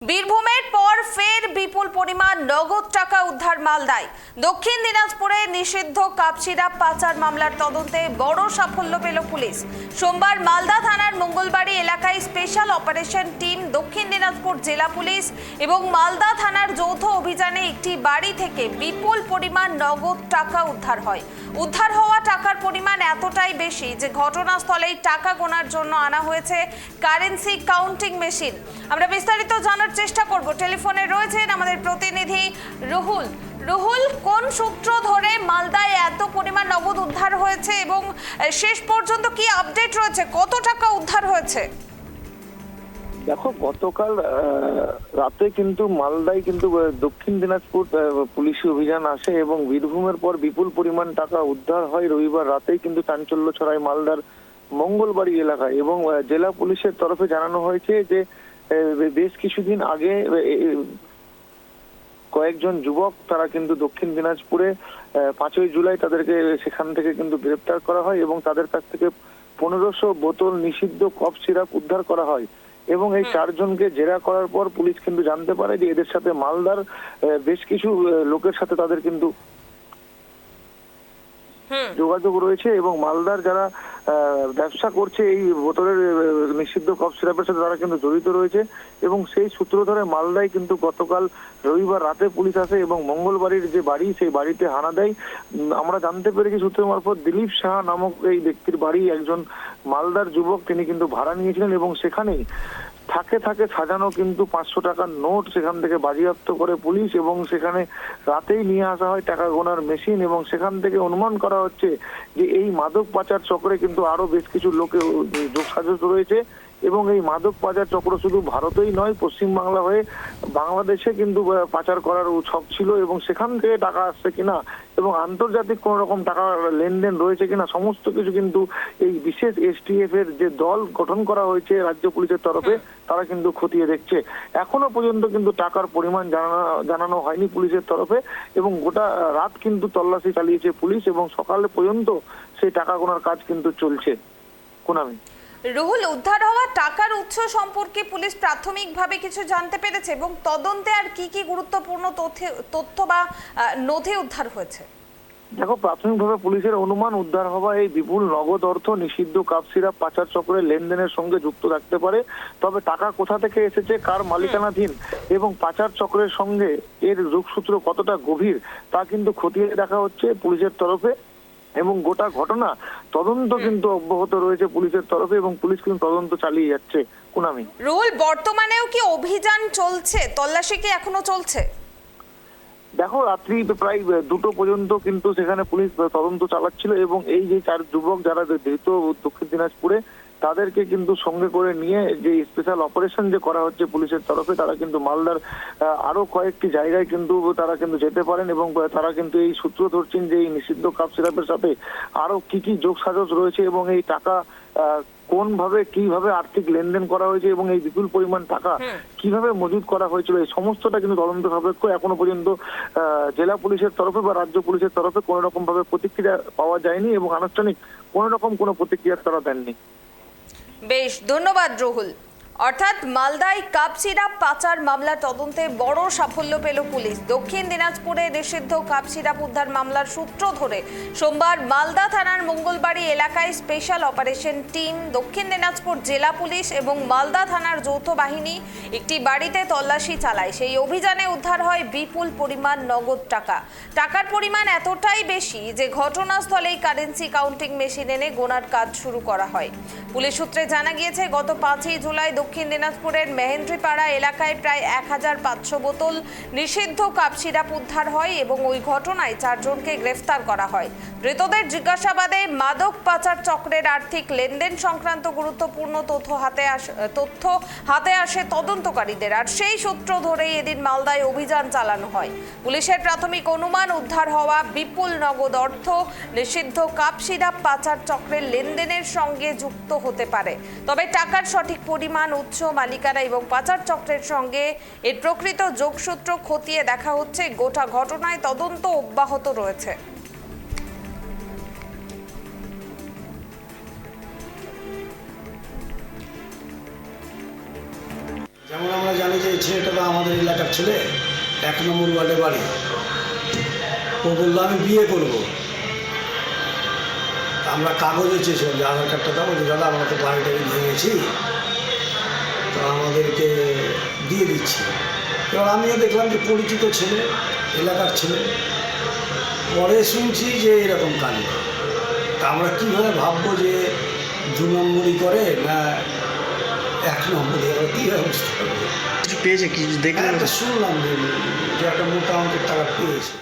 বীরভূমের পর ফের বিপুল পরিমাণ নগদ টাকা উদ্ধার মালদায়। দক্ষিণ দিনাজপুরে নিষিদ্ধ কাপ সিরাপ পাচার মামলার তদন্তে বড় সাফল্য পেল পুলিশ। সোমবার মালদা থানার মঙ্গলবাড়ি এলাকায় স্পেশাল অপারেশন টিম, দক্ষিণ দিনাজপুর জেলা পুলিশ এবং মালদা থানার যৌথ অভিযানে একটি বাড়ি থেকে বিপুল পরিমাণ নগদ টাকা উদ্ধার হয়। উদ্ধার হওয়া টাকার পরিমাণ এতটাই বেশি যে ঘটনাস্থলেই টাকা গোনার জন্য আনা হয়েছে কারেন্সি কাউন্টিং মেশিন। আমরা বিস্তারিত জানার চেষ্টা করব। টেলিফোনে রয়েছেন আমাদের প্রতিনিধি রুহুল। কোন সূত্র ধরে মালদায় এত পরিমাণ নগদ উদ্ধার হয়েছে এবং শেষ পর্যন্ত কি আপডেট রয়েছে, কত টাকা উদ্ধার হয়েছে? দেখো, গতকাল রাতে কিন্তু মালদায় কিন্তু দক্ষিণ দিনাজপুর পুলিশি অভিযান আসে এবং বীরভূমের পর বিপুল পরিমাণ টাকা উদ্ধার হয়। রবিবার রাতেই কিন্তু চাঞ্চল্য ছড়ায় মালদার মঙ্গলবাড়ি এলাকায় এবং জেলা পুলিশের তরফে জানানো হয়েছে যে বেশ কিছুদিন আগে কয়েকজন যুবক তারা কিন্তু দক্ষিণ দিনাজপুরে 5ই জুলাই তাদেরকে সেখান থেকে কিন্তু গ্রেপ্তার করা হয় এবং তাদের কাছ থেকে 1500 বোতল নিষিদ্ধ কফ সিরাপ উদ্ধার করা হয় এবং এই 4 জনকে জেরা করার পর পুলিশ কিন্তু জানতে পারে যে এদের সাথে মালদার বেশ কিছু লোকের সাথে তাদের কিন্তু যোগাযোগ রয়েছে এবং মালদার যারা ব্যবসা করছে এই বোতলের নিষিদ্ধ কফ সিরাপের সাথে তারা কিন্তু জড়িত রয়েছে এবং সেই সূত্র ধরে মালদায় কিন্তু গতকাল রবিবার রাতে পুলিশ আসে এবং মঙ্গলবাড়ির যে বাড়ি সেই বাড়িতে হানা দেয়। আমরা জানতে পেরেছি সূত্রের মারফত দিলীপ সাহা নামক এই ব্যক্তির বাড়ি একজন মালদার যুবক, তিনি কিন্তু ভাড়া নিয়েছিলেন এবং সেখানেই থাকে সাজানো কিন্তু 500 টাকার নোট সেখান থেকে বাজেয়াপ্ত করে পুলিশ এবং সেখানে রাতেই নিয়ে আসা হয় টাকা গোনার মেশিন এবং সেখান থেকে অনুমান করা হচ্ছে যে এই মাদক পাচার চক্রে কিন্তু আরো বেশ কিছু লোকে যোগসাজশ রয়েছে এবং এই মাদক পাচার চক্র শুধু ভারতেই নয়, পশ্চিমবাংলা হয়ে বাংলাদেশে কিন্তু পাচার করার ছক ছিল এবং সেখান থেকে টাকা আসছে কিনা এবং আন্তর্জাতিক কোন রকম টাকা লেনদেন রয়েছে কিনা সমস্ত কিছু কিন্তু এই বিশেষ এসটিএফ এর যে দল গঠন করা হয়েছে রাজ্য পুলিশের তরফে তারা কিন্তু খতিয়ে দেখছে। এখনো পর্যন্ত কিন্তু টাকার পরিমাণ জানানো হয়নি পুলিশের তরফে এবং গোটা রাত কিন্তু তল্লাশি চালিয়েছে পুলিশ এবং সকালে পর্যন্ত সেই টাকা গোনার কাজ কিন্তু চলছে। কোনামি রুহুল, উদ্ধার হওয়া টাকার উৎস সম্পর্কে পুলিশ প্রাথমিকভাবে কিছু জানতে পেরেছে এবং তদন্তে আর কি কি গুরুত্বপূর্ণ তথ্য বা নথি উদ্ধার হয়েছে? দেখো, প্রাথমিকভাবে পুলিশের অনুমান উদ্ধার হওয়া এই বিপুল নগদ অর্থ নিষিদ্ধ কাপ সিরাপ পাচার চক্রের লেনদেনের সঙ্গে যুক্ত থাকতে পারে। তবে টাকা কোথা থেকে এসেছে, কার মালিকানাধীন এবং পাচার চক্রের সঙ্গে এর যোগসূত্র কতটা গভীর তা কিন্তু খতিয়ে দেখা হচ্ছে পুলিশের তরফে এবং গোটা ঘটনা তদন্ত কিন্তু অব্যাহত রয়েছে পুলিশের তরফে এবং পুলিশ কিন্তু তদন্ত চালিয়ে যাচ্ছে। কুনামি রুহুল, বর্তমানেও কি অভিযান চলছে, তল্লাশি কি এখনো চলছে? দেখো, রাত্রি প্রায় 2টো পর্যন্ত কিন্তু সেখানে পুলিশ তদন্ত চালাচ্ছিল এবং এই যে 4 যুবক যারা ধৃত দক্ষিণ দিনাজপুরে তাদেরকে কিন্তু সঙ্গে করে নিয়ে যে স্পেশাল অপারেশন যে করা হচ্ছে পুলিশের তরফে তারা কিন্তু মালদার আরো কয়েকটি জায়গায় কিন্তু তারা কিন্তু যেতে পারেন এবং তারা কিন্তু এই সূত্র ধরছেন যে এই নিষিদ্ধ কাপ সিরাপের সাথে আরো কি যোগসাজশ রয়েছে এবং এই টাকা কিভাবে আর্থিক লেনদেন করা হয়েছে এবং এই বিপুল পরিমাণ টাকা কিভাবে মজুদ করা হয়েছিল এই সমস্তটা কিন্তু তদন্ত সাপেক্ষ। এখনো পর্যন্ত জেলা পুলিশের তরফে বা রাজ্য পুলিশের তরফে কোনো রকম ভাবে প্রতিক্রিয়া পাওয়া যায়নি এবং আনুষ্ঠানিক কোনো প্রতিক্রিয়া তারা দেননি। বেশ, ধন্যবাদ রুহুল। অর্থাৎ মালদায় কাপ সিরাপ পাচার মামলার তদন্তে বড় সাফল্য পেল পুলিশ। দক্ষিণ দিনাজপুরে নিষিদ্ধ কাপ সিরাপ উদ্ধার মামলার সূত্র ধরে সোমবার মালদা থানার মঙ্গলবাড়ি এলাকায় স্পেশাল অপারেশন টিম, দক্ষিণ দিনাজপুর জেলা পুলিশ এবং মালদা থানার যৌথ বাহিনী একটি বাড়িতে তল্লাশি চালায়। সেই অভিযানে উদ্ধার হয় বিপুল পরিমাণ নগদ টাকা। টাকার পরিমাণ এতটাই বেশি যে ঘটনাস্থলেই কারেন্সি কাউন্টিং মেশিন এনে গোনার কাজ শুরু করা হয়। পুলিশ সূত্রে জানা গিয়েছে, গত 5ই জুলাই দক্ষিণ দিনাজপুরের মেহেন্দ্রিপাড়া এলাকায় প্রায় 1500 বোতল নিষিদ্ধ কাপ সিরাপ উদ্ধার হয় এবং ওই ঘটনায় 4 জনকে গ্রেফতার করা হয়। ধৃতদের জিজ্ঞাসাবাদে মাদক পাচার চক্রের আর্থিক লেনদেন সংক্রান্ত গুরুত্বপূর্ণ তথ্য হাতে আসে তদন্তকারীদের, আর সেই সূত্র ধরেই এদিন মালদায় অভিযান চালানো হয়। পুলিশের প্রাথমিক অনুমান, উদ্ধার হওয়া বিপুল নগদ অর্থ নিষিদ্ধ কাপ সিরাপ পাচার চক্রের লেনদেনের সঙ্গে যুক্ত হতে পারে। তবে টাকার সঠিক পরিমাণ, উৎস, মালিকানা এবং পাচার চক্রের সঙ্গে এর প্রকৃত যোগসূত্র খতিয়ে দেখা হচ্ছে। গোটা ঘটনায় তদন্ত অব্যাহত রয়েছে। যেমন আমরা জানি যে ছেলেটা তো আমাদের এলাকার ছেলে, 1 নম্বর ওয়ার্ডে বাড়ি। ও বললো আমি বিয়ে করব। আমরা কাগজে চেয়েছিলাম যে আধার কার্ডটা দাও, যে দাদা আমরা তো বাড়িটাকে ভেঙেছি, তো আমাদেরকে দিয়ে দিচ্ছি। এবার আমিও দেখলাম যে পরিচিত ছেলে, এলাকার ছেলে। পরে শুনছি যে এরকম কাণ্ড। তা আমরা কীভাবে ভাববো যে 2 নম্বরই করে না 1 নম্বরই, আমরা কীভাবে বুঝতে পারবো? কিছু পেয়েছে, কিছু দেখলেন? একটা শুনলাম যে একটা মোটা অঙ্কের টাকা পেয়েছে।